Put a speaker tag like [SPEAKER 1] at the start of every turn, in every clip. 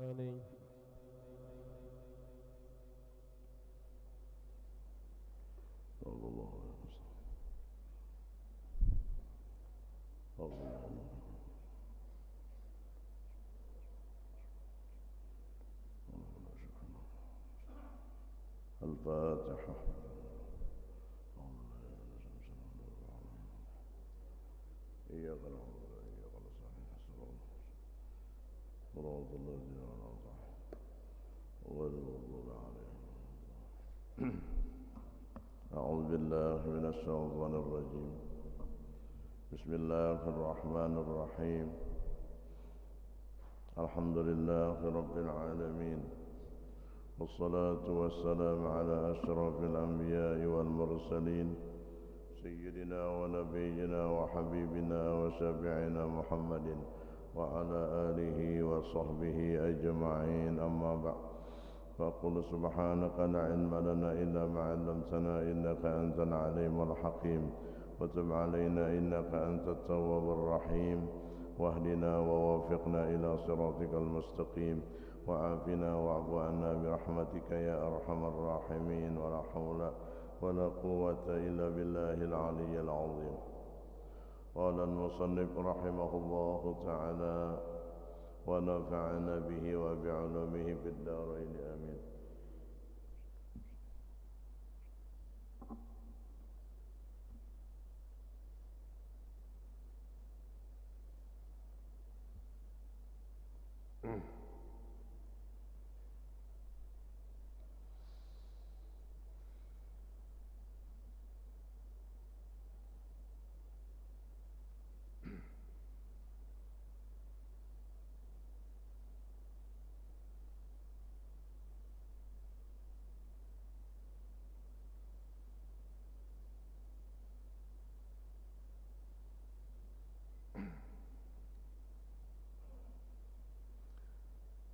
[SPEAKER 1] عليه
[SPEAKER 2] صلى الله عليه وسلم. الفاتحة. إياك نعبد وإياك نستعين صراط الذين أنعمت عليهم غير المغضوب عليهم. أعوذ بالله من الشيطان الرجيم. بسم الله الرحمن الرحيم. الحمد لله رب العالمين، والصلاة والسلام على أشرف الأنبياء والمرسلين سيدنا ونبينا وحبيبنا وشفيعنا محمد وعلى آله وصحبه أجمعين. أما بعد، فأقول سبحانك لا علم لنا إلا ما علمتنا إنك أنت العليم الحكيم، وتب علينا إنك أنت التواب الرحيم، واهدنا ووفقنا إلى صراطك المستقيم، وعافنا واعف عنا برحمتك يا أرحم الراحمين، ولا حول ولا قوة إلا بالله العلي العظيم. قال المصنف رحمه الله تعالى: ونفعنا به وبعلومه في الدارين آمين.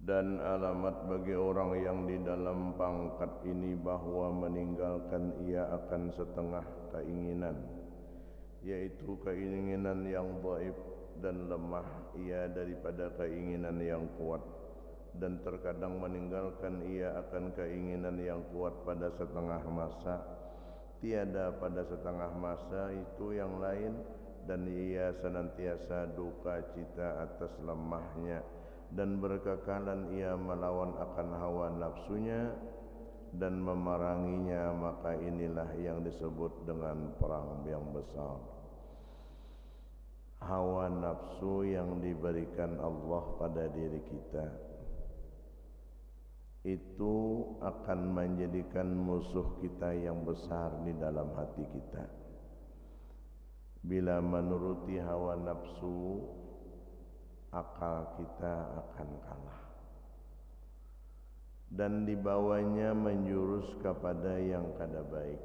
[SPEAKER 2] Dan alamat bagi orang yang di dalam pangkat ini bahwa meninggalkan ia akan setengah keinginan, yaitu keinginan yang dhaif dan lemah ia daripada keinginan yang kuat, dan terkadang meninggalkan ia akan keinginan yang kuat pada setengah masa, tiada pada setengah masa itu yang lain, dan ia senantiasa duka cita atas lemahnya, dan berkekalan ia melawan akan hawa nafsunya dan memeranginya. Maka inilah yang disebut dengan perang yang besar. Hawa nafsu yang diberikan Allah pada diri kita itu akan menjadikan musuh kita yang besar di dalam hati kita. Bila menuruti hawa nafsu, akal kita akan kalah dan dibawanya menjurus kepada yang kada baik.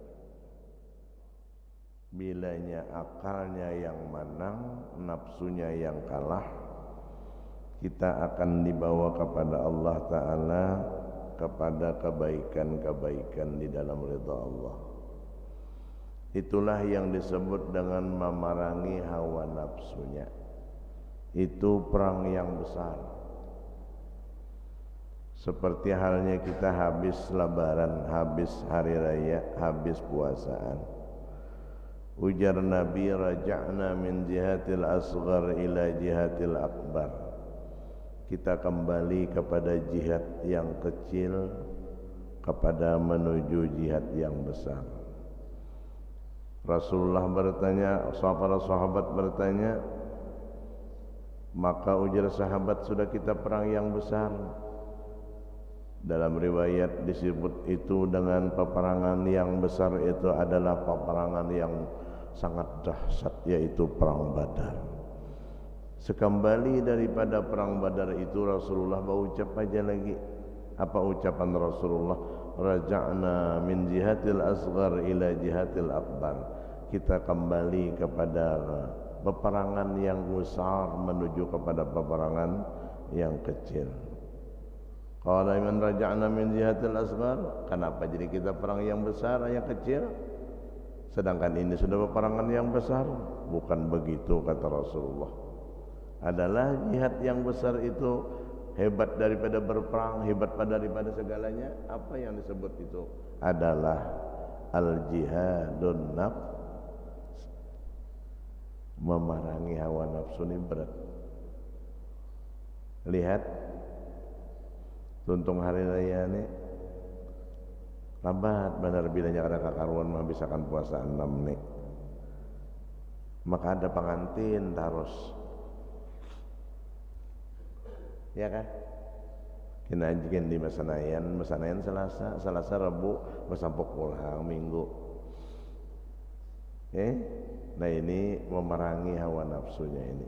[SPEAKER 2] Bilanya akalnya yang menang, nafsunya yang kalah, kita akan dibawa kepada Allah Ta'ala, kepada kebaikan-kebaikan di dalam ridha Allah. Itulah yang disebut dengan memerangi hawa nafsunya. Itu perang yang besar. Seperti halnya kita habis lebaran, habis hari raya, habis puasaan. Ujar Nabi, raja'na min jihatil asghar ila jihatil akbar. Kita kembali kepada jihad yang kecil kepada menuju jihad yang besar. Rasulullah bertanya, para sahabat bertanya, maka ujar sahabat, sudah kita perang yang besar. Dalam riwayat disebut itu dengan peperangan yang besar itu adalah peperangan yang sangat dahsyat, yaitu perang Badar. Sekembali daripada perang Badar itu, Rasulullah berucap aja lagi. Apa ucapan Rasulullah? Raja'na min jihatil asghar ila jihatil akbar. Kita kembali kepada peperangan yang besar menuju kepada peperangan yang kecil. Qala man raja'na min jihatil asghar, kenapa jadi kita perang yang besar, yang kecil? Sedangkan ini sudah peperangan yang besar. Bukan begitu, kata Rasulullah. Adalah jihad yang besar itu hebat daripada berperang, hebat daripada segalanya. Apa yang disebut itu adalah al-jihadun nafs. Memerangi hawa nafsu ini berat. Lihat tuntung hari raya ini lambat benar bilanya kada kakaruan mah bisakan puasa 6 nih. Maka ada pengantin terus. Ya kan? Kena anjing di Masanayan Selasa Rabu bersampok pulang Minggu. Nah ini memerangi hawa nafsunya ini.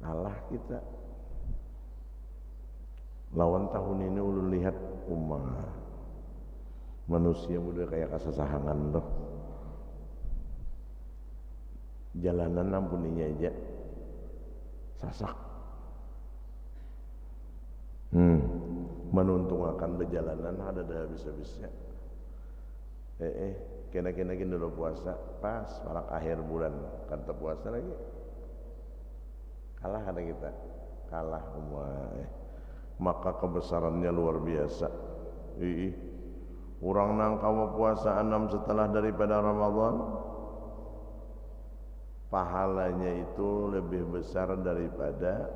[SPEAKER 2] Kalah kita. Lawan tahun ini ulun lihat manusia muda kayak kasasahangan loh. Jalanan ampuninya aja sasak. Menuntung akan berjalanan ada dah habis-habisnya. Kena-kena dulu puasa pas malah akhir bulan kan puasa lagi. Kalah ada kita. Kalah maka kebesarannya luar biasa. Orang nangka puasa 6 setelah daripada Ramadan, pahalanya itu lebih besar daripada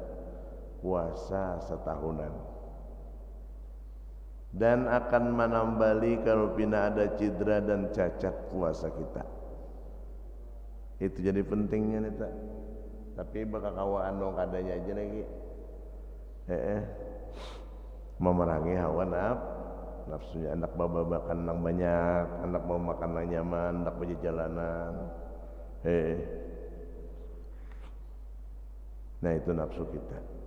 [SPEAKER 2] puasa setahunan. Dan akan menambali kalau pina ada cedera dan cacat puasa kita. Itu jadi pentingnya nih tak. Tapi bakal kawaan dong kadanya aja lagi. Memerangi hawa nafsunya. Anak babakan nang banyak, anak mau makan nang nyaman, anak berjalanan. Nah itu nafsu kita.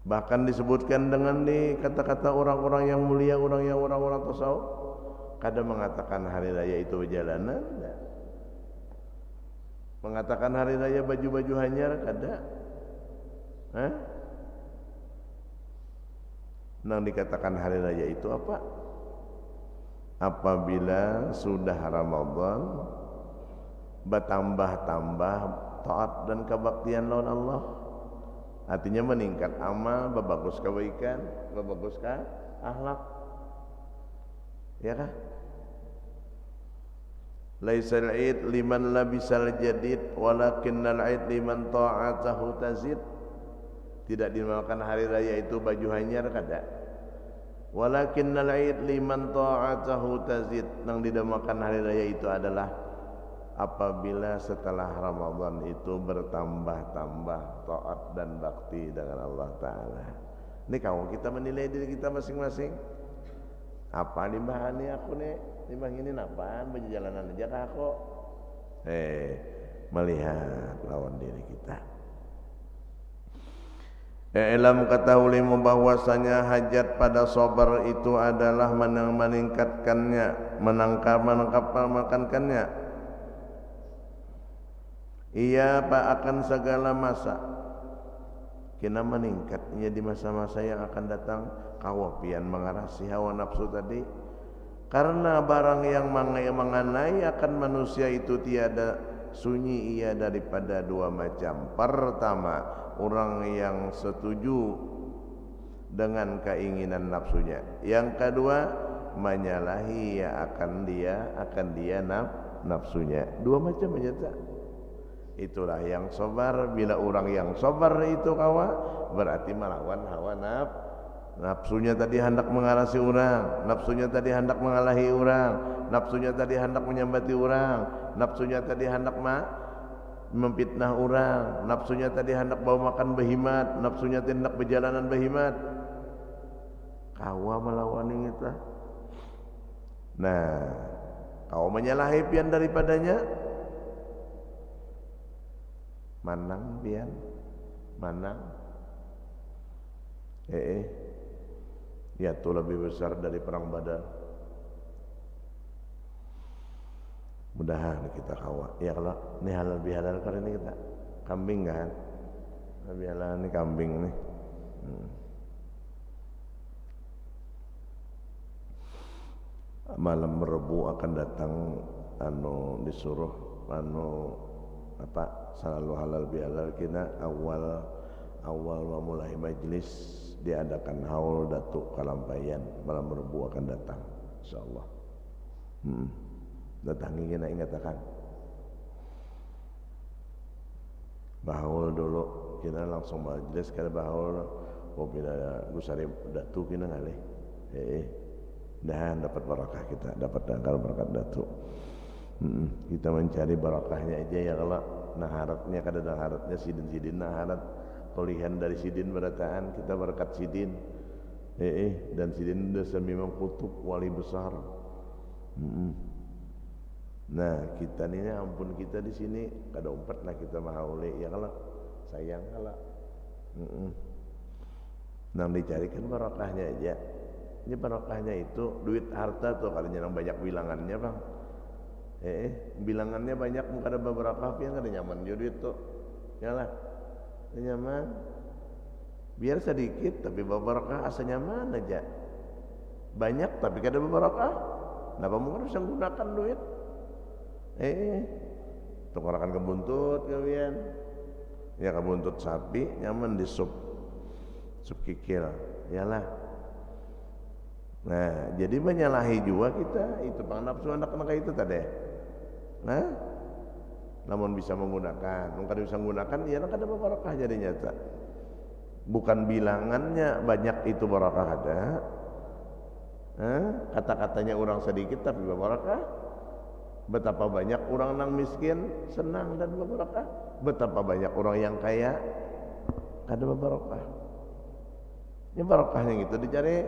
[SPEAKER 2] Bahkan disebutkan dengan di kata-kata orang-orang yang mulia, orang-orang tasawuf, kadang mengatakan hari raya itu perjalanan, mengatakan hari raya baju-baju hanyar, kadang, nang dikatakan hari raya itu apa? Apabila sudah Ramadan, bertambah-tambah taat dan kebaktian lawan Allah. Artinya meningkat amal, berbagus kebaikan, berbaguskan akhlak. Ya kan? Laisal id liman labisal jadid walakinnal id liman ta'atahu tazid. Tidak dinamakan hari raya itu baju hanyar kada. Walakinnal id liman ta'atahu tazid. Yang dinamakan hari raya itu adalah apabila setelah Ramadan itu bertambah-tambah taat dan bakti dengan Allah Ta'ala. Ini kamu kita menilai diri kita masing-masing. Apa limbah ini aku nih? Limbah ini apaan? Berjalanan aja kah aku? Melihat lawan diri kita. Ilmu ketahuimu bahwasanya hajat pada sabar itu adalah meningkatkannya, menangkapkannya. Ia akan segala masa kena meningkatnya di masa-masa yang akan datang. Kawapian mengarasi hawa nafsu tadi, karena barang yang mengenai akan manusia itu tiada sunyi ia daripada dua macam. Pertama, orang yang setuju dengan keinginan nafsunya. Yang kedua, menyalahi akan dia nafsunya. Dua macam aja tak. Itulah yang sabar. Bila orang yang sabar itu berarti melawan hawa nafsunya tadi hendak mengarasi orang, nafsunya tadi hendak mengalahi orang, nafsunya tadi hendak menyambati orang, nafsunya tadi hendak memfitnah orang, nafsunya tadi hendak bawa makan behimat, nafsunya tadi hendak berjalanan behimat. Kawa melawan kita. Nah, kau menyalahi pian daripadanya, manang pian, manang. Ya itu lebih besar dari perang Badar. Mudahan kita kawa. Ya kalau ini halal bihalal kali ini kita kambing kan? Lebih halal ini kambing nih. Malam Rebu akan datang disuruh selalu halal bihalal kita awal awal memulai majlis diadakan haul Datuk Kalampayan malam Rabu akan datang insyaallah. Datang ingin ingat akan bahaul dulu kita langsung majlis kada bahaul pina gusari Datuk kena ngalih dan dapat barakah kita dapat dangkal barakat Datuk. Kita mencari barakahnya aja ya kalau naharatnya kada naharatnya sidin naharat kolihan dari sidin berataan kita berkat sidin dan sidin itu memang kutub wali besar. Nah kita ini ampun kita di sini kada umpat lah kita mahaule ya kalau sayang kalau nang dicarikan barakahnya aja. Ini barakahnya itu duit harta tuh kalau yang banyak bilangannya bang. Bilangannya banyak muka ada beberapa yang kada nyaman jo duit tuh yalah nyaman biar sedikit tapi beberapa asa nyaman aja banyak tapi kada beberapa kenapa mungkin bisa menggunakan duit tukarakan kebuntut kawian ya kebuntut sapi nyaman di sup kikil yalah. Nah jadi menyalahi juga kita itu pang nafsu anak-anak itu tadi. Nah, namun bisa menggunakan, kalau bisa menggunakan, ya kan ada barakah jadi nyata. Bukan bilangannya banyak itu barakah ada, kata-katanya orang sedikit tapi barakah. Betapa banyak orang yang miskin senang dan barakah. Betapa banyak orang yang kaya ada barakah. Ini barakahnya itu dicari.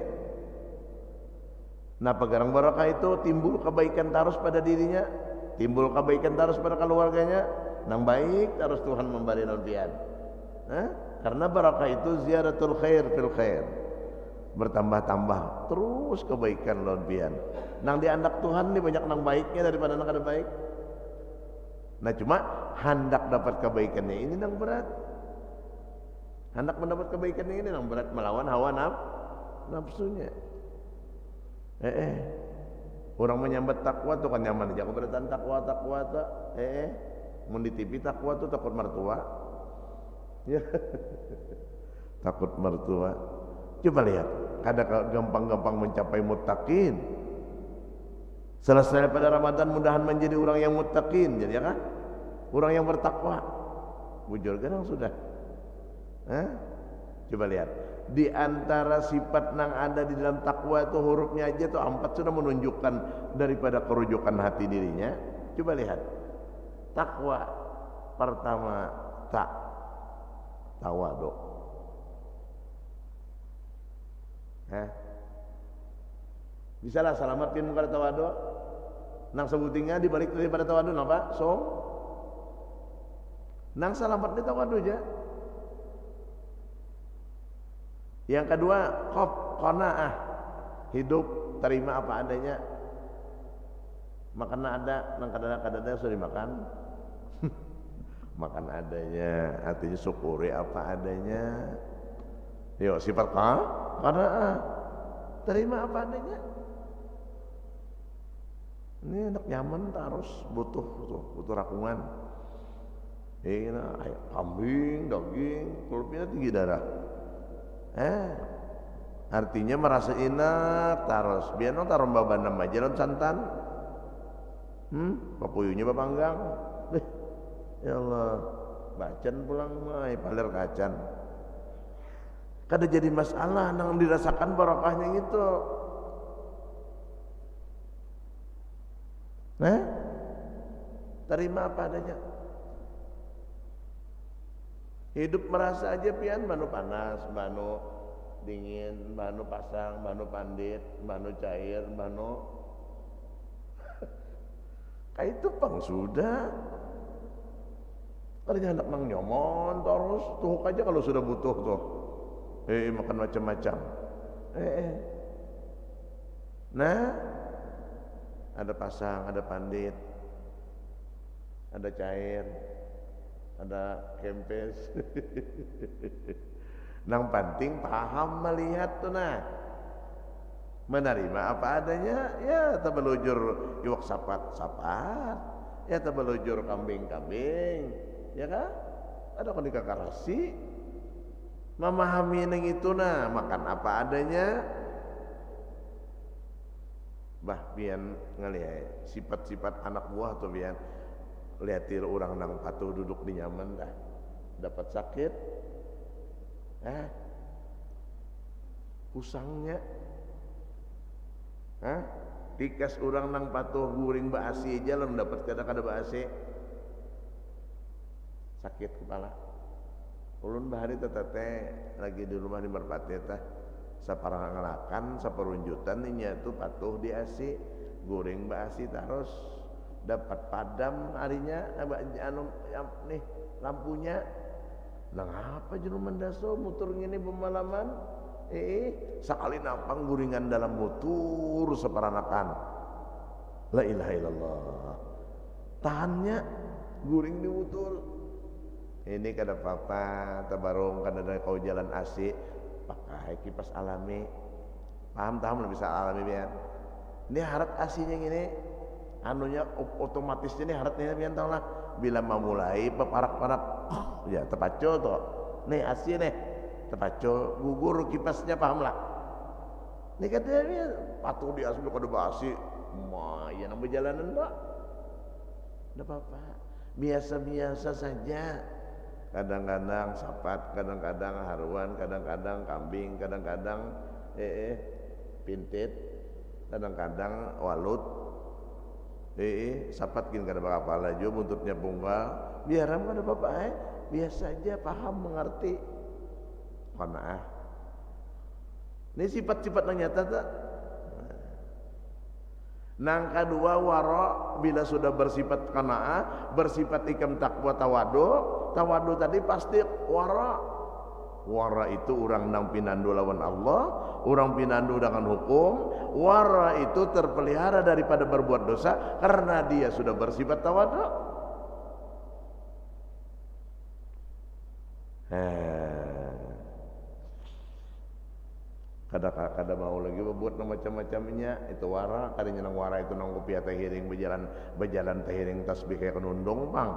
[SPEAKER 2] Nah pegarang barakah itu timbul kebaikan terus pada dirinya. Timbul kebaikan terus pada keluarganya, nang baik terus Tuhan memberi nauntian. Karena barakah itu ziyaratul khair fil khair, bertambah-tambah terus kebaikan nauntian. Nang diandak Tuhan ini banyak nang baiknya daripada nang kada baik. Nah cuma hendak dapat kebaikannya ini nang berat. Hendak mendapat kebaikannya ini nang berat melawan hawa nafsunya. Orang menyambat takwa tu kan nyaman aja. Keberatan takwa tu, mun di TV takwa tu takut mertua, ya, takut mertua. Coba lihat, kada gampang-gampang mencapai muttaqin. Selesai pada Ramadan mudahan menjadi orang yang muttaqin, jadi ya kan? Orang yang bertakwa. Bujur kan sudah. Coba lihat. Di antara sifat yang ada di dalam takwa itu hurufnya aja tuh 4 sudah menunjukkan daripada kerujukan hati dirinya. Coba lihat takwa pertama tawadu. Bisa lah selamat pin muka tawadu. Nang sebutingnya dibalik daripada tawadu napa? Nang selamat di tawadu aja. Yang kedua, qanaah, hidup terima apa adanya. Makan ada, nang kadang-kadang sudah dimakan. Makan adanya, artinya syukuri apa adanya. Yuk sifat qanaah, terima apa adanya. Ini anak nyaman terus butuh rakungan. Kambing, daging, kulitnya tinggi darah. Artinya merasa enak terus biar no taruh babanam aja non santan papuyunya bapanggang ya Allah bacan pulang mai paler kacan kada jadi masalah nang dirasakan barakahnya gitu terima apa adanya. Hidup merasa aja pian banu panas, banu dingin, banu pasang, banu pandit, banu cair, banu kayak itu pang sudah. Kalau hendak nang nyomon terus tuh aja kalau sudah butuh tuh. Makan macam-macam. Nah, ada pasang, ada pandit, ada cair, ada kempes. Nang penting paham melihat tuh nah. Menerima apa adanya, ya tabelujur iwak sapat, ya tabelujur kambing, ya kan? Ada konika karasi. memahami neng itu nah makan apa adanya. Bah pian ngelihat sifat-sifat anak buah tuh pian liatir orang nang patuh duduk di nyaman dah dapat sakit pusangnya tikas orang nang patuh guring baasi aja lalu dapat kada baasi sakit kepala ulun bahari tete lagi di rumah di Merpati teh saparangalakan saperunjutan nya tuh patuh di asi goreng basi terus dapat padam harinya anu nih lampunya nang apa jeung mendaso mutur ngini pemalaman sakali napang guringan dalam mutur saparanakan la ilaha illallah tahannya guring di mutur ini kada apa-apa tabarong kada ada kau jalan asik pakai kipas alami paham lebih bisa alami biar ini harat asinya gini anunya otomatis ini haratnya biar tahu lah bila memulai peparak-parak ya terpaco tuh nih asi nih terpaco gugur kipasnya paham lah ini katanya patuh di asli kada basi ya nang berjalanan tak ada apa-apa biasa-biasa saja. Kadang-kadang sapat, kadang-kadang haruan, kadang-kadang kambing, kadang-kadang pintit, kadang-kadang walut. Sapat kin kada apa laju buntutnya punggal. Biaram kada apa-apa biasa aja paham mengerti. Qanaah. Ini sifat-sifat yang nyata tak? Nang kedua wara bila sudah bersifat qanaah, bersifat ikam takwa tawadu tadi pasti wara. Wara itu orang nang pinandu lawan Allah, orang pinandu dengan hukum. Wara itu terpelihara daripada berbuat dosa karena dia sudah bersifat tawadu. Kada mau lagi berbuat macam-macamnya itu wara kadinya nang wara itu nang kopi teh hiring berjalan teh hiring tasbih kayak kenundung bang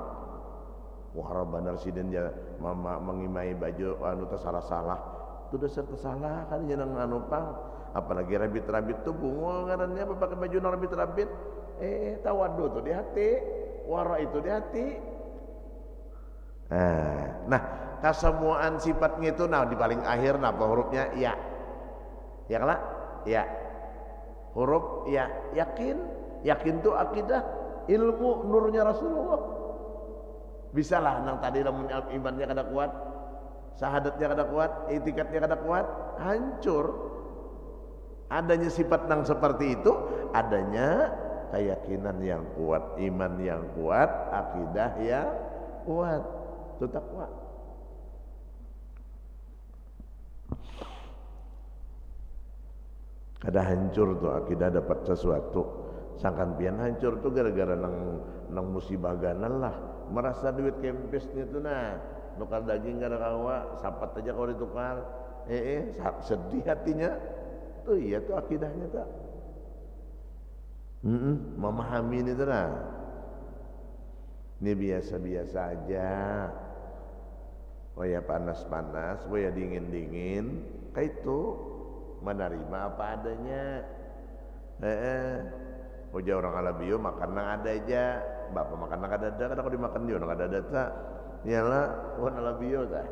[SPEAKER 2] wara benar siden ya mama mengimai baju anu teh salah-salah itu dasar salah kadinya nang anu pang apalagi rabit-rabit tuh bungul ngarannya pakai baju nang rabit-rabit tawadu tuh di hati wara itu di hati nah kesemuaan sifatnya itu nah di paling akhir apa hurufnya ya ya kala ya huruf ya yakin tuh akidah ilmu nurnya Rasulullah bisalah nang tadi lamun imannya kada kuat syahadatnya kada kuat itikadnya kada kuat hancur adanya sifat nang seperti itu adanya keyakinan yang kuat iman yang kuat akidah yang kuat itu takwa. Kada hancur tuh akidah dapat sesuatu sangkan pian hancur tuh gara-gara nang musibah ganan lah merasa duit kempesnya tuh nah nukar daging kada kawa sapat aja kalau ditukar sedih hatinya tuh iya tuh akidahnya tuh memahami ini tuh nah ini biasa-biasa aja waya panas-panas waya dingin-dingin kayak itu menerima apa adanya. Ujar orang Alabio makan nang ada aja, bapak makan nang ada, kadang kalau dimakan dia nang ada tak, iyalah wan Alabio dah.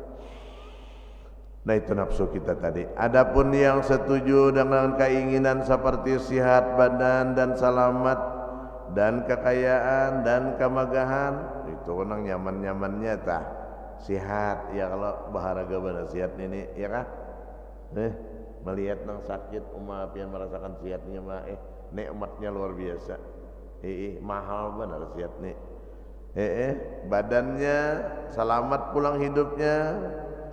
[SPEAKER 2] Nah itu nafsu kita tadi. Adapun yang setuju dengan keinginan seperti sehat badan dan selamat dan kekayaan dan kemegahan, itu nang nyaman-nyamannya tah. Sehat ya kalau baharaga benar sehat ini ya kah? Melihat nang sakit pian merasakan sehatnya mah nikmatnya luar biasa mahal benar sehat nih badannya selamat pulang hidupnya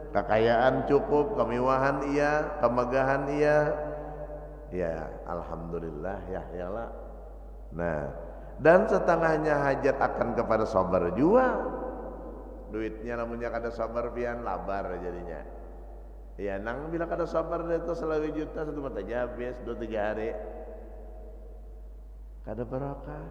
[SPEAKER 2] kekayaan cukup kemewahan iya kemegahan iya ya alhamdulillah ya lah nah dan setengahnya hajat akan kepada sabar juga duitnya namunnya kada sabar pian labar jadinya. Ya nang bila kada sabar itu selalu juta satu mata habis 2-3 hari kada barokah.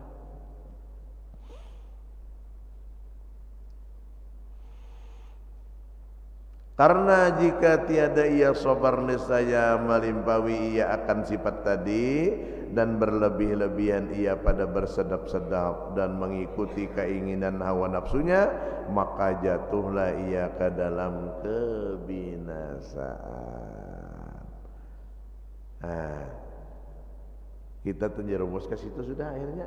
[SPEAKER 2] Karena jika tiada ia sabar, niscaya melimpahi ia akan sifat tadi, dan berlebih-lebihan ia pada bersedap-sedap dan mengikuti keinginan hawa nafsunya, maka jatuhlah ia ke dalam kebinasaan. Kita terjerumus ke situ sudah akhirnya.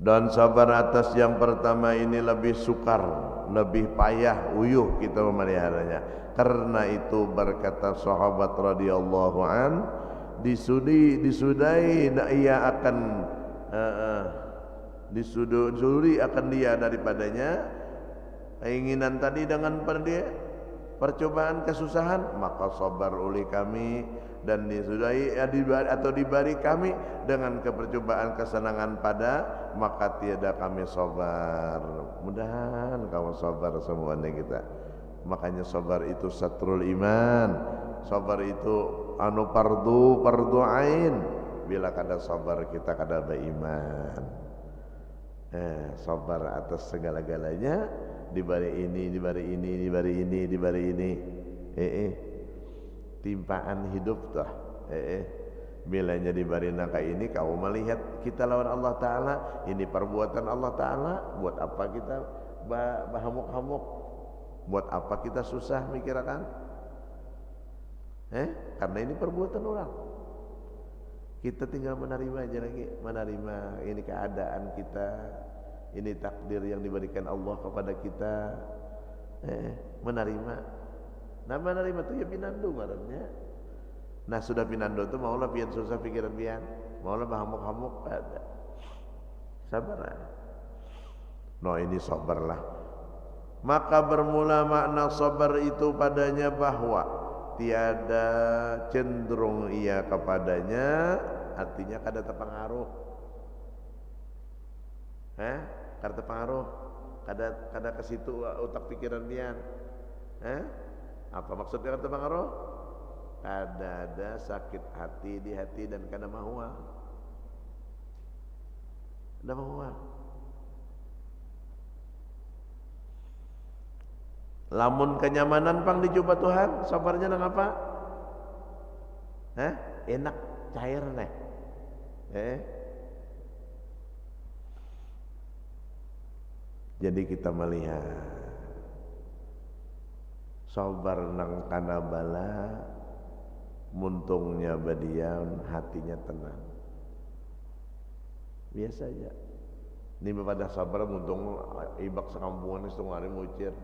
[SPEAKER 2] Dan sabar atas yang pertama ini lebih sukar, lebih payah, uyuh kita memeliharanya. Karena itu berkata sahabat radhiyallahu an, disudai ia akan disuduri akan dia daripadanya keinginan tadi dengan percobaan kesusahan, maka sabar oleh kami dan disudai atau diberi kami dengan kepercobaan kesenangan pada, maka tiada kami sabar. Mudahan kamu sabar semuanya kita. Makanya sabar itu satrul iman, sabar itu fardu ain. Bila kada sabar kita kada beriman. Sabar atas segala-galanya, diberi ini, diberi ini, diberi ini, diberi ini. Timpaan hidup tuh. Bilanya diberi nangka ini, kau melihat kita lawan Allah Ta'ala, ini perbuatan Allah Ta'ala. Buat apa kita bahamuk-hamuk? Buat apa kita susah mikirkan? Karena ini perbuatan orang. Kita tinggal menerima aja lagi, menerima ini keadaan kita, ini takdir yang diberikan Allah kepada kita. Menerima. Nah menerima itu ya pinando ngarannya. Nah sudah pinando itu maulah pian susah pikiran pian, maulah bahamuk-hamuk ada. Sabar. No ini sabarlah. Maka bermula makna sabar itu padanya bahwa tiada cenderung ia kepadanya, artinya kada terpengaruh. Kada terpengaruh, kada ke situ otak pikiran pian. Apa maksudnya kata pengaruh? Ada sakit hati di hati dan kada mahua. Kada mahua. Lamun kenyamanan pang dicoba Tuhan, sabarnya nang apa? Enak, cair neh. Jadi kita melihat sabar nang kana bala, muntungnya badian, hatinya tenang. Biasa aja. Ini pada sabar muntung ibak sekampungan setengah hari mucir.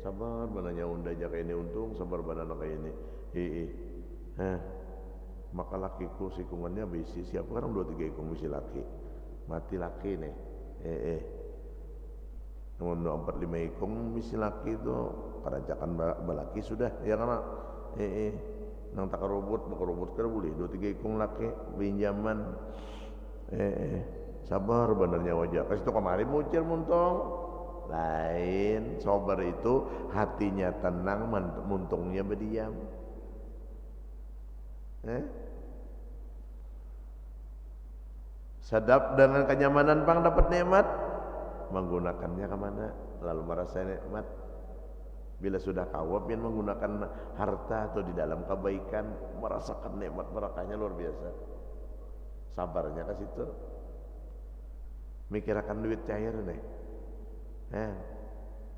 [SPEAKER 2] Sabar bananya unda aja kayak ini untung, sabar banana kayak ini. Maka lakiku sikungannya bisi siapa kan 2-3 ikung bisi laki. Mati laki nih. Namun 4-5 ikung bisi laki itu kerajakan balaki sudah ya kan. Nang tak kerubut kan boleh 2-3 ikung laki pinjaman. Sabar benernya wajah kasih itu kemarin muncul muntong lain. Sabar itu hatinya tenang, muntungnya berdiam. Sedap dengan kenyamanan pang dapat nikmat, menggunakannya kemana? Lalu merasa nikmat. Bila sudah kawat yang menggunakan harta atau di dalam kebaikan, merasakan nikmat berakahnya luar biasa. Sabarnya ke situ. Mikirkan duit cair nih.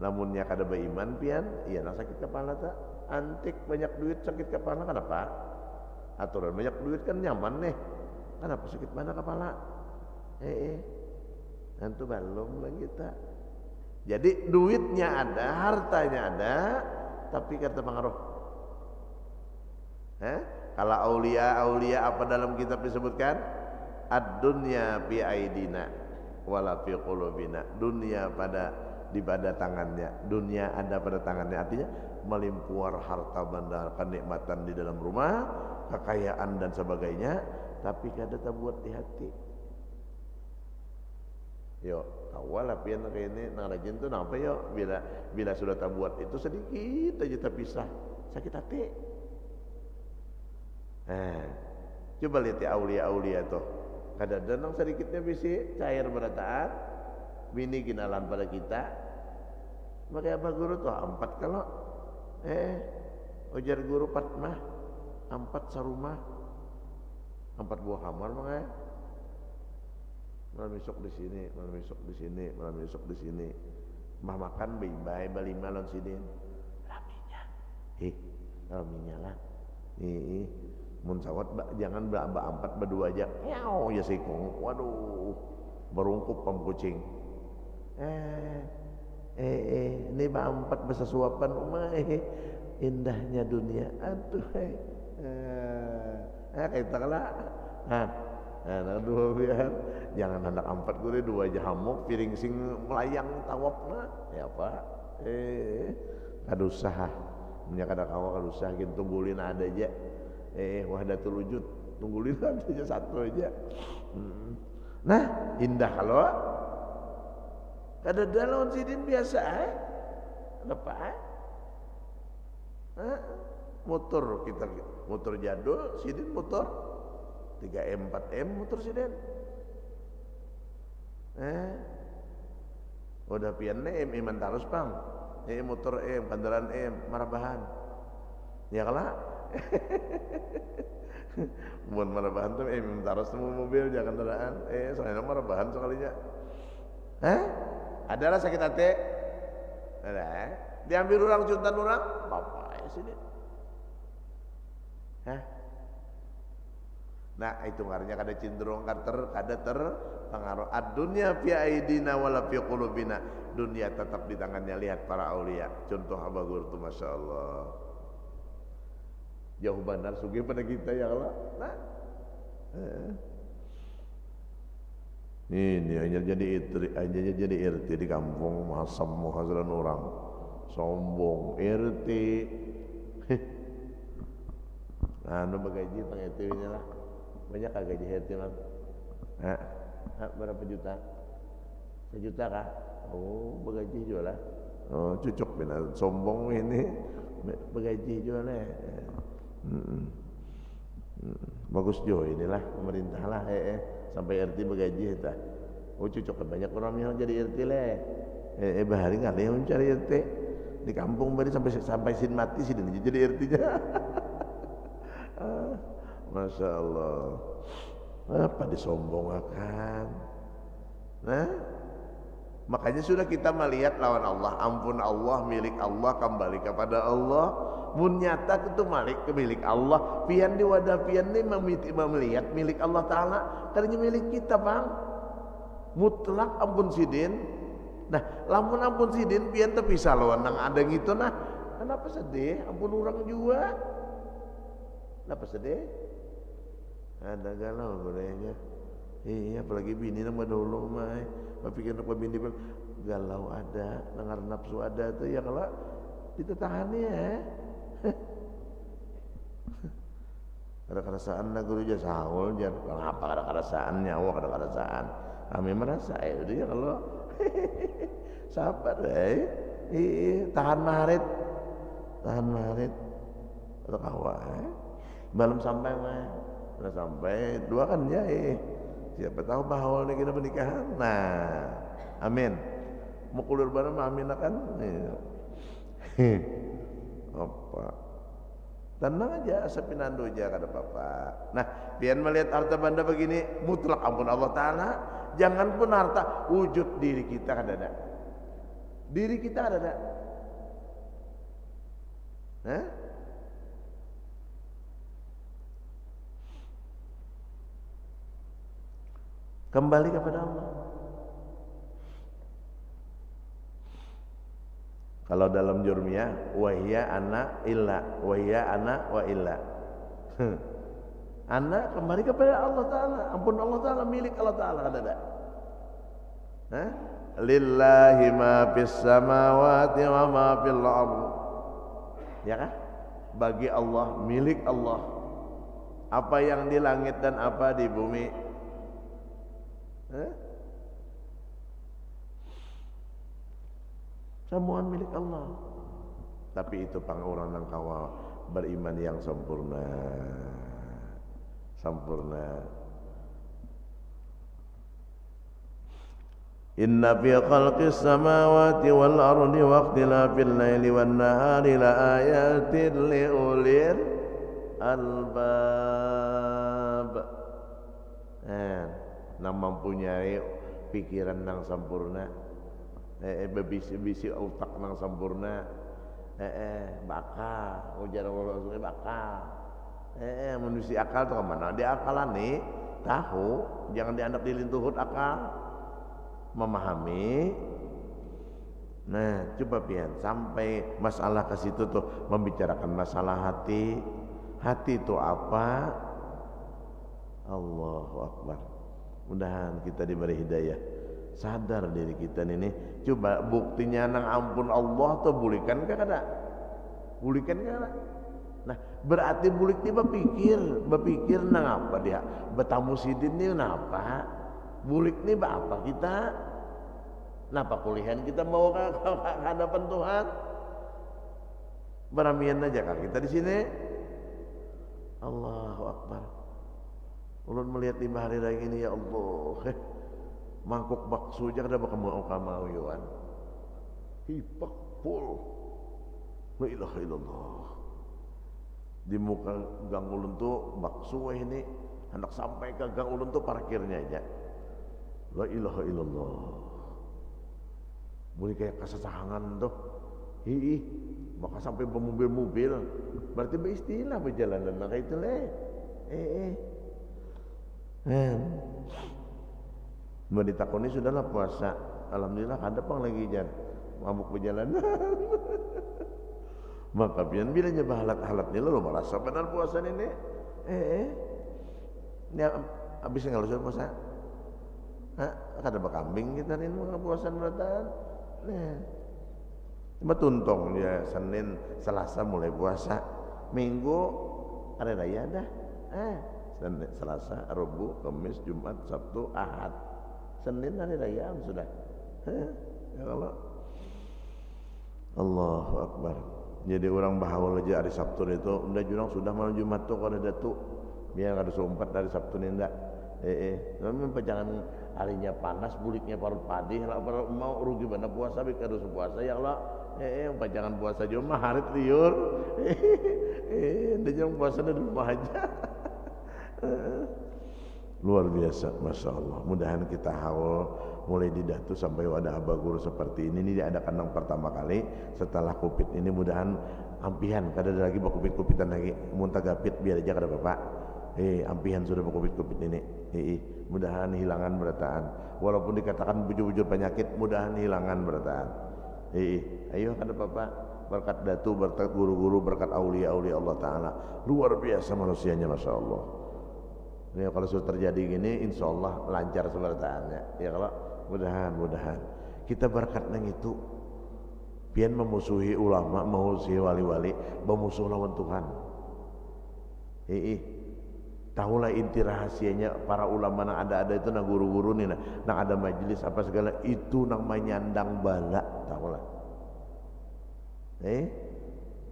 [SPEAKER 2] Lamunnya kada beriman pian, iya nak sakit kepala tak? Antik banyak duit sakit kepala kenapa? Aturan banyak duit kan nyaman nih. Kenapa sakit mana kepala? Nanti belum lagi tak. Jadi duitnya ada, hartanya ada, tapi kata pengaruh. Kalau aulia apa dalam kitab disebutkan? Ad-dunya bi aidina wala fi qulubina. Dunia pada tangannya, dunia ada pada tangannya, artinya melimpuar harta benda, kenikmatan di dalam rumah, kekayaan dan sebagainya, tapi kada terbuat di hati. Yo, tawalah pian kayak ini nang rajin tu napa yo bila sudah terbuat itu sedikit aja terpisah, sakit hati. Coba lihat ya aulia tuh. kadang-kadang sedikitnya bisa cair berataan bini kinalan pada kita. Makanya Abah Guru tuh 4 kalau ujar guru Fatmah 4 sarumah 4 buah kamar makanya malam besok di sini, malam besok di sini, malam besok di sini. Mah makan bayi-bayi bali malon sidin. Laminya. Laminya lah. Mun sawat jangan ba 4 berdua aja. Yaw ya sikung. Waduh. Berungkup pam kucing. Ini ba 4 bahasa suapan indahnya dunia. Aduh. Kita kalah. Nah, 2 biar jangan anak 4 gue 2 aja hamuk piring sing melayang tawap nah ya apa kadusah nya kada kawa kadusah gitu tunggulin ada aja wahdatul wujud tunggulin ada aja 1 aja. Nah indah kalau kada dalam sidin biasa apa motor kita motor jadul sidin motor 3M 4M motor sidin udah pian M iman tarus pang motor M kendaraan M marabahan ya kalah buat marabahan tuh M tarus semua mobil jangan kendaraan soalnya marabahan sekalinya adalah sakit hati ada diambil orang juntan orang bapak ya sini nah itu ngaranya kada cenderung kada terpengaruh ad-dunya fi aidina wala fi qulubina. Dunia tetap di tangannya, lihat para aulia. Contoh Abah Guru tuh masyaallah. Jauh benar sugih pada kita ya Allah. Nah. Ini hanya jadi RT di kampung masam muhazaran orang. Sombong RT. Anu bagaji pangetinya lah. Banyak kagak gaji RT mah? Berapa juta? 1 juta kah? Oh, begaji jual lah. Oh, cucuk benar. Sombong ini begaji jual lah. Bagus jo inilah pemerintah lah. Sampai RT begaji kita. Oh, cucuk banyak orang yang jadi RT lah. Bahari nggak ada yang mencari RT di kampung bari sampai sin mati sih jadi RT-nya. Masya Allah. Apa disombongkan? Nah, makanya sudah kita melihat lawan Allah, ampun Allah, milik Allah, kembali kepada Allah. Mun nyata itu milik Allah. Pian di wadah pian ni melihat milik Allah Ta'ala. Karena milik kita bang. Mutlak ampun sidin. Nah, lamun ampun sidin pian terpisah lawan nang ada gitu nah. Kenapa sedih? Ampun orang juga. Kenapa sedih? Ada galau gorengnya. Iya apalagi bini nama dulu mah. Pikir apa bini galau ada, dengar nafsu ada tuh ya kalau ditetahani ya. Ada kerasaan lah guru aja sahul jangan apa ada kerasaan nyawa ada kerasaan. Kami merasa dia kalau sabar tahan marit atau kawa belum sampai mah. Udah sampai 2 kan ya siapa tahu bahwa nih kita pernikahan. Nah amin mau kulur bareng amin kan apa tenang aja sepinando aja kata bapak. Nah biar melihat harta benda begini mutlak ampun Allah Ta'ala. Jangan pun harta wujud diri kita kan ada diri kita ada kembali kepada Allah. Kalau dalam jurmiyah wahya ana illa wahya ana wa illa. Ana kembali kepada Allah Ta'ala. Ampun Allah Ta'ala milik Allah Ta'ala ada. Lillahi ma fis samawati wa ma fil ardh. Ya kan? Bagi Allah, milik Allah. Apa yang di langit dan apa di bumi. Semuaan milik Allah. Tapi itu pang orang yang kawa beriman yang sempurna. Inna fi khalqis samawati wal ardi wa ikhtilafil laili wan nahari la ayatin li ulil albab. Nang mempunyai pikiran nang sempurna, bebisi-bisi otak nang sempurna, bakal ujar Allah bakal, manusia akal tuh kemana? Di akalan nih tahu, jangan dianggap dilintuhut akal. Memahami. Nah, coba pian sampai masalah ke situ tuh membicarakan masalah hati. Hati itu apa? Allahu Akbar. Mudahan kita diberi hidayah. Sadar diri kita ini. Coba buktinya nang ampun Allah tuh bulikan ke kada? Bulikan ke kada? Nah, berarti bulik ini berpikir nang apa dia? Betamu sidin ini napa? Bulik ini apa kita? Napa kuliahan kita mau ke hadapan Tuhan? Beramian aja kak kita di sini. Allahu Akbar. Ulun melihat 5 hari lagi ini ya Allah. Mangkuk bakso aja kada bakal mau yuan. Hipak full. La ilaha illallah. Di muka gang ulun tuh bakso ini hendak sampai ke gang ulun tuh parkirnya aja. La ilaha illallah. Mulai kayak kesesahangan tuh. Maka sampai bermobil-mobil. Berarti beristilah berjalanan maka itu leh. Mau ditakoni sudahlah puasa. Alhamdulillah ada pang lagi jan. Mabuk berjalanan. Maka pian bila nyoba halat-halatnya lo merasa benar puasa ini. Ini habis ngalus puasa. Kada bakambing kita ini puasa beratan. Nah, cuma tuntong ya Senin, Selasa mulai puasa, Minggu hari raya dah. Senin, Selasa, Rabu, Kamis, Jumat, Sabtu, Ahad. Senin hari raya sudah. Ya Allah. Allahu Akbar. Jadi orang bahawal aja hari Sabtu itu, udah jurang sudah malam Jumat tuh kalau ada tuh, biar kada sumpat dari Sabtu ini ndak. Memang jangan harinya panas, buliknya parut padi, kalau mau rugi mana puasa, biar puasa ya Allah. Jangan puasa juga mah hari liur. Jangan puasa di rumah aja. Luar biasa, masya Allah. Mudahan kita haul mulai didatu sampai wadah abah guru seperti ini diadakan yang pertama kali setelah Covid ini. Mudahan ampihan, kada ada lagi bakupit-kupitan lagi. Muntah gapit biar aja kada bapak. Ampihan sudah bakupit-kupit ini. Mudahan hilangan berataan. Walaupun dikatakan bujur-bujur penyakit, mudahan hilangan berataan. Ayo kada bapak. Berkat datu, berkat guru-guru, berkat aulia-aulia Allah Ta'ala. Luar biasa manusianya, masya Allah. Ini kalau sudah terjadi gini, insya Allah lancar seberataannya. Ya kalau mudahan kita berkat nang itu. Pian memusuhi ulama, memusuhi wali-wali, memusuh lawan Tuhan. Tahulah inti rahasianya para ulama nang ada itu nang guru-guru nih nang ada majelis apa segala itu nang menyandang bala, tahulah.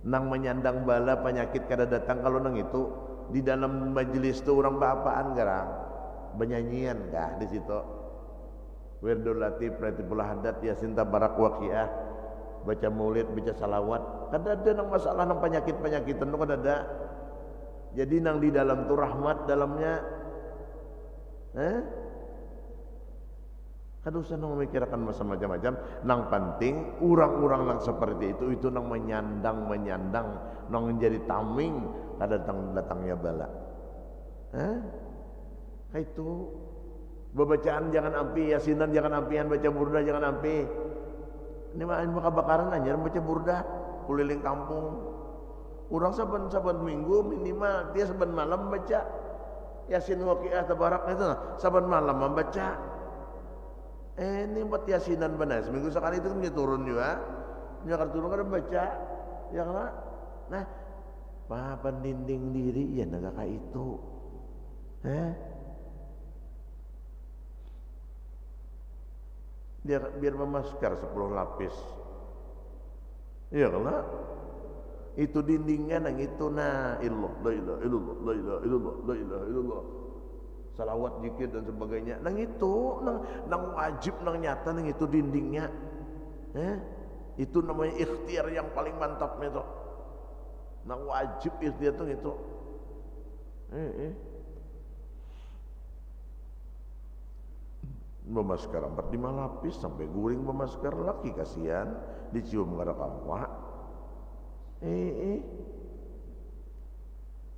[SPEAKER 2] Nang menyandang bala penyakit kada datang kalau nang itu di dalam majelis tu orang bapaan garang benyanyian kah di situ. Wirdul Latif, Ratibul Hadat, Yasin Tabarak Waqiah, baca maulid, baca salawat. Kada ada nang masalah nang penyakit-penyakitan tu kada ada. Jadi nang di dalam tu rahmat dalamnya. Kada usah nang memikirkan macam-macam. Nang penting orang-orang nang seperti itu nang menyandang, nang menjadi taming kada datangnya bala. Itu bacaan jangan ampi, yasinan jangan ampian, baca burda jangan ampi. Ini mah kebakaran aja baca burda keliling kampung. Orang saban minggu minimal dia saban malam baca Yasin Waqiah Tabarak itu saban malam membaca. Ini buat yasinan benar. Seminggu sekali itu kan dia turun juga. Dia akan turun kan baca. Ya kan? Nah, papan dinding diri ya negara itu. Biar memaskar 10 lapis. Iya kan? Itu dindingnya nang itu illallah, la ilaha illallah, la ilaha illallah, la ilaha illallah. salawat, zikir dan sebagainya. Nang itu, nang wajib, nang nyata, nang itu dindingnya. Itu namanya ikhtiar yang paling mantap itu. Nang wajib ikhtiar tuh itu. Memasker 4-5 lapis sampai guring memasker laki kasihan dicium gara kamwa.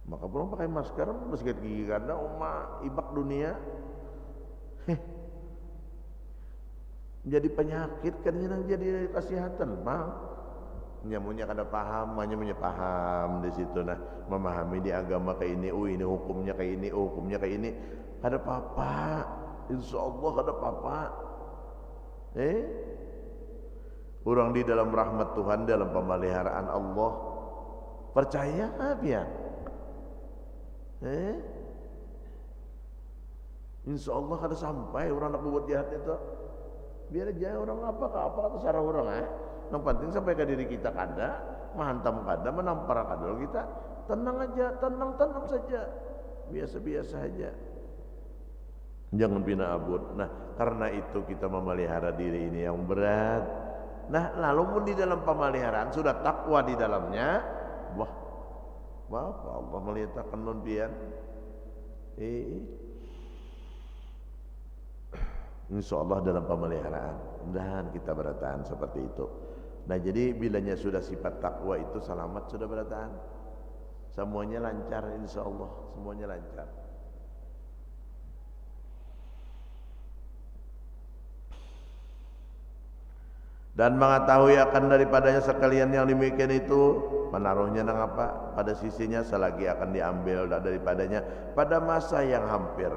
[SPEAKER 2] Maka pulang pakai masker bersikat gigi karena ibak dunia. Jadi penyakit kan yang jadi kesehatan, Bang. Nyamunya kada paham, hanya paham di situ nah, memahami di agama kayak ini, ini hukumnya kayak ini, hukumnya kayak ini. Kada apa-apa. Insyaallah kada apa-apa. Orang di dalam rahmat Tuhan, dalam pemeliharaan Allah. Percaya ya? Insyaallah kada sampai orang nak buat jahat itu. Biar aja orang apa kata sarah orang Yang penting sampai ke diri kita kada, menghantam kada, menampar kada kita. Tenang aja, tenang saja. Biasa-biasa aja. Jangan bina abut. Nah, karena itu kita memelihara diri ini yang berat. Nah, lalu pun di dalam pemeliharaan sudah takwa di dalamnya. Wah, Bapak Allah melihatkan non pian. Insyaallah dalam pemeliharaan dan kita bertahan seperti itu. Nah, jadi bilanya sudah sifat takwa itu selamat sudah bertahan. Semuanya lancar insyaallah, semuanya lancar. Dan mengetahui akan daripadanya sekalian yang demikian itu, menaruhnya nang apa pada sisinya selagi akan diambil daripadanya pada masa yang hampir,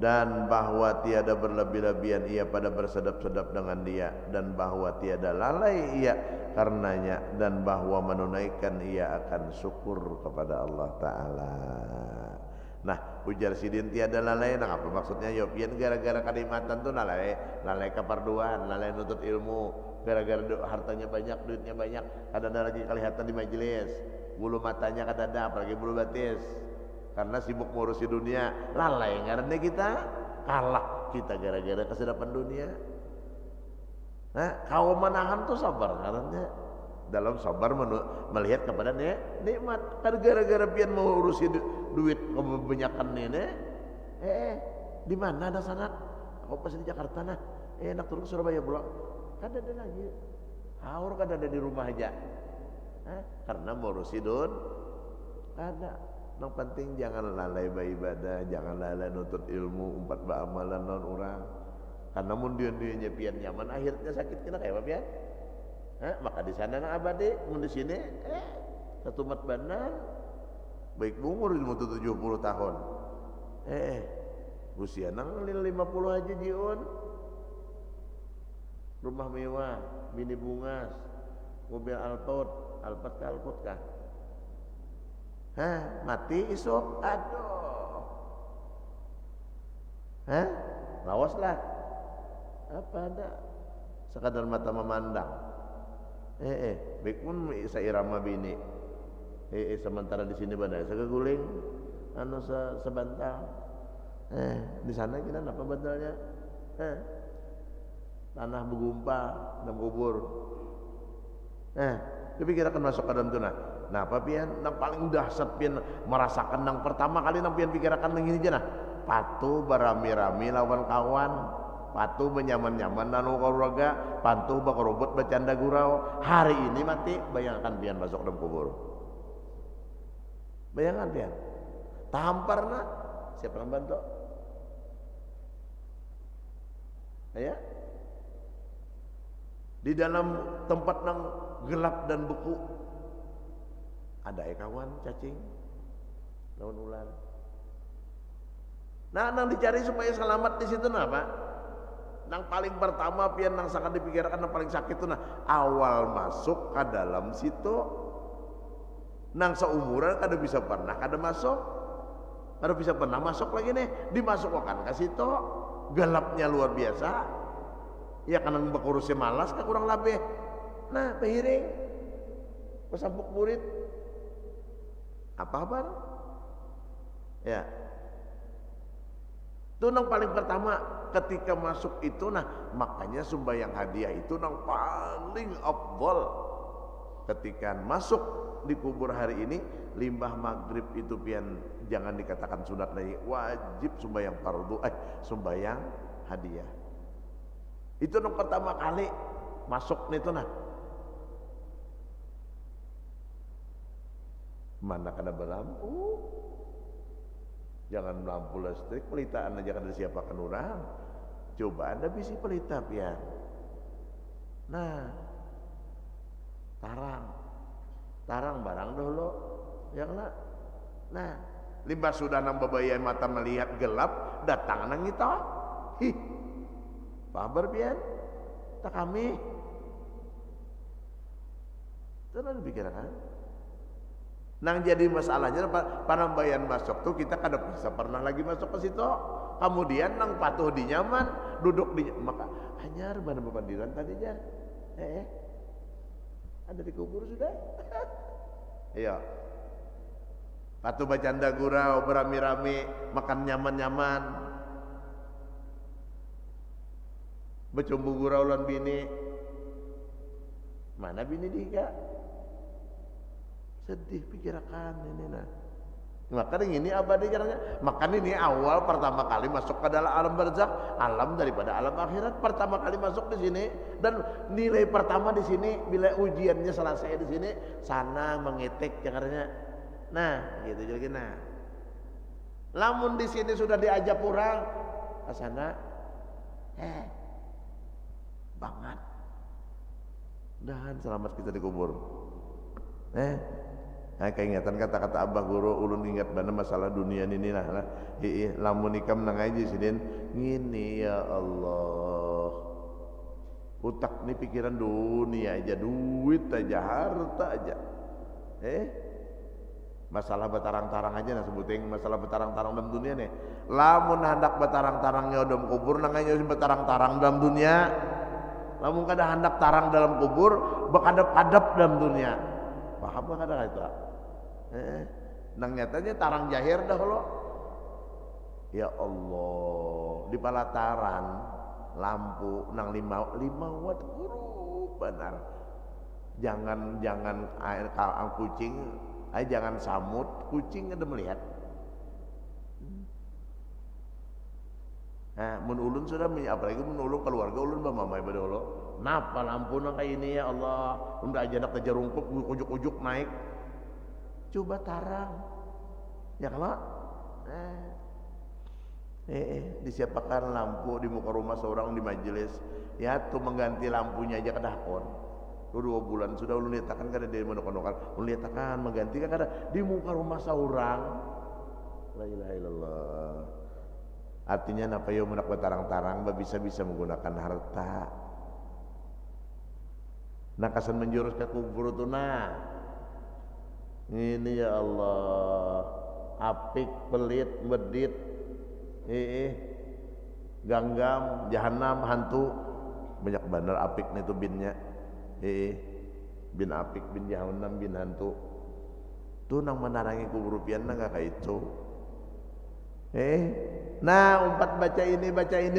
[SPEAKER 2] dan bahwa tiada berlebih-lebihan ia pada bersedap-sedap dengan dia, dan bahwa tiada lalai ia karenanya, dan bahwa menunaikan ia akan syukur kepada Allah Ta'ala. Nah, ujar sidin tiada lalai, nah apa maksudnya? Yopian gara-gara kadimatan tuh lalai keparduan, lalai nutut ilmu, gara-gara hartanya banyak, duitnya banyak, kadang-kadang lagi kelihatan di majelis, bulu matanya kadang-kadang, apalagi bulu batis, karena sibuk ngurusi dunia, lalai karena kita kalah kita gara-gara kesedapan dunia. Nah, kau menahan tuh sabar karena dalam sabar melihat kepada nikmat. Kan gara-gara pian mau urusi duit kebanyakan ini, di mana ada sana? Kau pasti di Jakarta nah, nak turun ke Surabaya pula. Kan ada lagi, haur kan ada di rumah aja. Karena mau urusi dun, ada. Yang penting jangan lalai beribadah, jangan lalai nutut ilmu, umpat amalan non orang. Karena mun dia pian nyaman, akhirnya sakit kena kayak apa pian? Maka di sana nak abadi, mun di sini satu mat banan baik umur 70 tahun. Usia nang 50 aja jiun. Rumah mewah, bini bungas, mobil Alphard kah? Mati isuk, aduh. Lawaslah. Apa ada? Sekadar mata memandang. Baik pun seirama bini. Sementara di sini bandar sekeguling, sebantal. Di sana kita apa bantalnya? Tanah bergumpal dan kubur. Tapi kita akan masuk ke dalam tu nah apa pian? Nang paling dahsyat pian merasakan nang pertama kali nang pian pikirkan nang ini aja nah. Patuh berami-rami lawan kawan. Patuh benyaman-nyaman nanu keluarga, pantuh bakorobot bercanda gurau. Hari ini mati, bayangkan pian masuk dalam kubur. Bayangkan pian. Tampar na, siapa yang bantu? Ya. Di dalam tempat nang gelap dan beku ada kawan cacing lawan ular. Nah, nang dicari supaya selamat di situ nah Pak. Nang paling pertama pian nang sangat dipikirkan nang paling sakit itu nah awal masuk ke dalam situ. Nang seumuran kada bisa pernah kada masuk. Kada bisa pernah masuk lagi nih, dimasukkan ke situ. Gelapnya luar biasa. Ya kan nang bakurusnya malas kan kurang lebih. Nah, pehiring. Pesambuk murid. Apa kabar? Ya. Itu nang paling pertama ketika masuk itu, nah makanya sembahyang hadiah itu nang paling afdal. Ketika masuk di kubur hari ini, limbah maghrib itu pian jangan dikatakan sunat lagi, wajib sembahyang fardu, sembahyang hadiah. Itu nang pertama kali masuk itu nah. Mana kada berlampu, jangan lampu listrik, pelitaan aja kada siapakan orang. Coba anda bisi pelita pian. Nah, tarang barang dulu, ya lah. Nah, limbah sudah nang babaya mata melihat gelap, datang nang kita. Hih, pabar pian, tak kami. Itu nanti pikiran. Nang jadi masalahnya panambayan masuk tuh kita kada bisa pernah lagi masuk ke situ. Kemudian nang patuh di nyaman, duduk di maka hanyar mana bepandiran tadi aja. Ada di kubur sudah. Iya. Patuh bacanda gurau berami-rami, makan nyaman-nyaman. Becumbu gurau lan bini. Mana bini dia? Sedih pikirkan ini nah. Maka ini abadi caranya. Maka ini awal pertama kali masuk ke dalam alam barzakh, alam daripada alam akhirat. Pertama kali masuk di sini dan nilai pertama di sini bila ujiannya selesai di sini, sana mengetik caranya. Nah, gitu juga nah. Lamun di sini sudah diajak pulang ke sana, banget. Dan selamat kita dikubur. Nah, keingatan kata-kata abah guru ulun ingat mana masalah dunia ini lah. Lamun ikam nang aja sidin ngini ya Allah. Utak ni pikiran dunia aja, duit aja, harta aja. Masalah betarang-tarang aja nah sebuting masalah betarang-tarang dalam dunia nih. Lamun hendak betarang-tarangnya dalam kubur nang aja betarang-tarang dalam dunia. Lamun kada hendak tarang dalam kubur, bekadap-kadap dalam dunia. Paham gak kada itu? Nang nyatanya tarang jahir dah lo. Ya Allah, di palataran lampu nang 5 watt guru benar. Jangan air kalang kucing, jangan samut kucing ada melihat. Nah, mun ulun sudah apalagi mun ulun keluarga ulun bamamai pada Allah. Napa lampu nang kayak ini ya Allah, udah aja nak kejarungkup ujuk-ujuk naik. Coba tarang, ya kalau disiapkan lampu di muka rumah seorang di majelis, ya tuh mengganti lampunya aja kedahkon. 2 bulan sudah ulun lihatkan kada dari mana konokal, ulun lihatkan mengganti kada di muka rumah seorang. La ilaha illallah. Artinya napa yo menak betarang-tarang bisa menggunakan harta. Nah kasan menjurus ke kubur tu nah. Ini ya Allah, apik, pelit, medit, ganggam, jahanam, hantu, banyak benar apik nih tu binnya, bin apik, bin jahanam, bin hantu. Tu nang menarangi kubur pian nang kayak itu. Nah umpat baca ini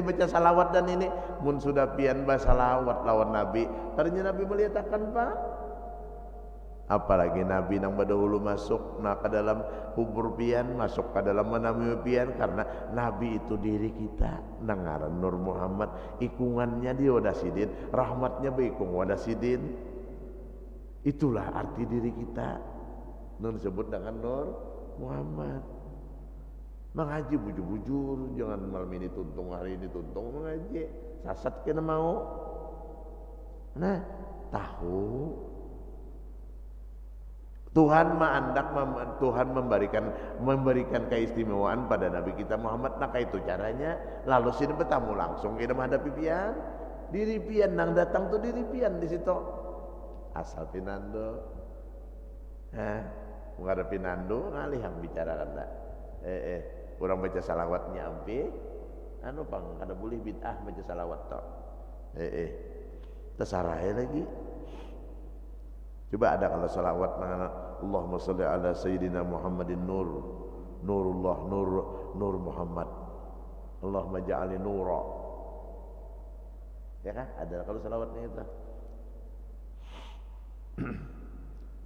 [SPEAKER 2] baca salawat dan ini mun sudah pian baca salawat lawan Nabi. Ternyata Nabi melihatkan pak. Apalagi Nabi nang berdahulu masuk ke dalam kubur pian, masuk ke dalam menami pian karena Nabi itu diri kita. Nang ngaran Nur Muhammad, ikungannya dia wadasidin, rahmatnya beikung wadasidin. Itulah arti diri kita. Nun disebut dengan Nur Muhammad. Mengaji bujur-bujur, jangan malam ini tuntung, hari ini tuntung mengaji. Sasat kena mau. Nah, tahu Tuhan Tuhan memberikan keistimewaan pada Nabi kita Muhammad. Nah itu caranya. Lalu sini bertamu langsung kita menghadapi pian. Diri pian nang datang tuh diri pian di situ. Asal pinando. Menghadapi nando ngalih yang bicara kanda. Orang baca salawatnya ampi. Anu pang kada boleh bid'ah baca salawat tok. Terserah lagi. Coba ada kalau salawat Allahumma salli ala Sayyidina Muhammadin Nurullah Nur Muhammad. Allahumma ja'alni nura. Ya kan? Ada kalau salawatnya itu.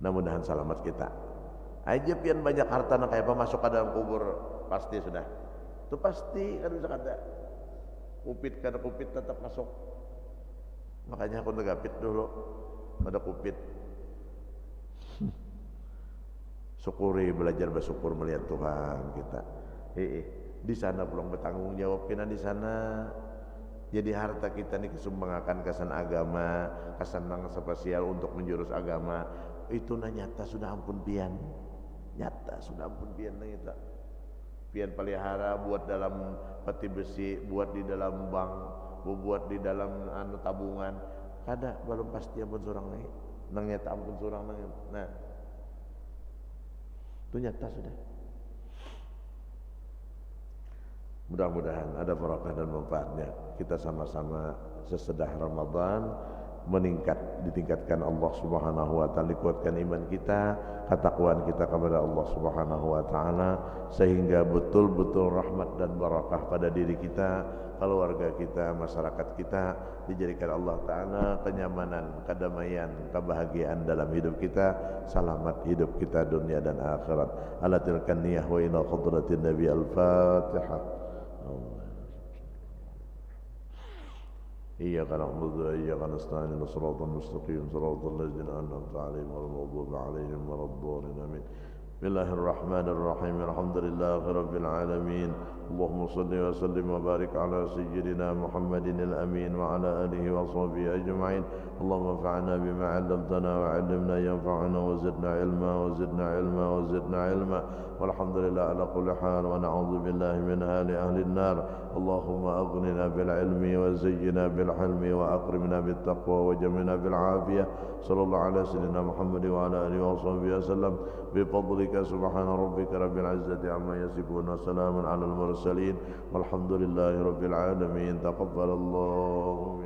[SPEAKER 2] Mudah-mudahan selamat kita. Aja pian banyak harta nak kayak apa masuk ke dalam kubur pasti sudah. Itu pasti kan bisa ada. Kupit karena kupit tetap masuk. Makanya aku negapit dulu. Ada kupit. Syukuri, belajar bersyukur melihat Tuhan kita. Di sana pulang bertanggung jawab kena di sana. Jadi harta kita ini kesumbangakan kesan agama, kesan nang spesial untuk menjurus agama. Itu nyata sudah ampun pian. Nyata sudah ampun pian kita. Pian pelihara buat dalam peti besi, buat di dalam bank, buat di dalam tabungan. Kada belum pasti ampun surang nih. Nang nyata ampun surang nang. Nah. Itu nyata sudah. Mudah-mudahan ada barakah dan manfaatnya. Kita sama-sama sesudah Ramadan ditingkatkan Allah Subhanahu wa taala, dikuatkan iman kita, ketakwaan kita kepada Allah Subhanahu wa taala sehingga betul-betul rahmat dan barakah pada diri kita, keluarga kita, masyarakat kita dijadikan Allah taala kenyamanan, kedamaian, kebahagiaan dalam hidup kita, selamat hidup kita dunia dan akhirat. Ala tilkan niyah wa ila hadratin Nabi al-Fatihah. إياك نعبد وإياك نستعين صراط المستقيم صراط الذين أنعمت عليهم غير المغضوب عليهم ولا الضالين آمين. بسم الله الرحمن الرحيم الحمد لله رب العالمين اللهم صل وسلم وبارك على سيدنا محمد الأمين وعلى آله وصحبه أجمعين. اللهم انفعنا بما علمتنا وعلمنا ينفعنا وزدنا علما وزدنا علما وزدنا علما والحمد لله على كل حال ونعوذ بالله من أهل النار. اللهم أغننا بالعلم وزينا بالحلم وأكرمنا بالتقوى وجمعنا بالعافية. صلى الله على سيدنا محمد وعلى آله وصحبه وسلم بفضلك سبحان ربك رب العزة عما يصفون وسلام على المرسلين والحمد لله رب العالمين. تقبل الله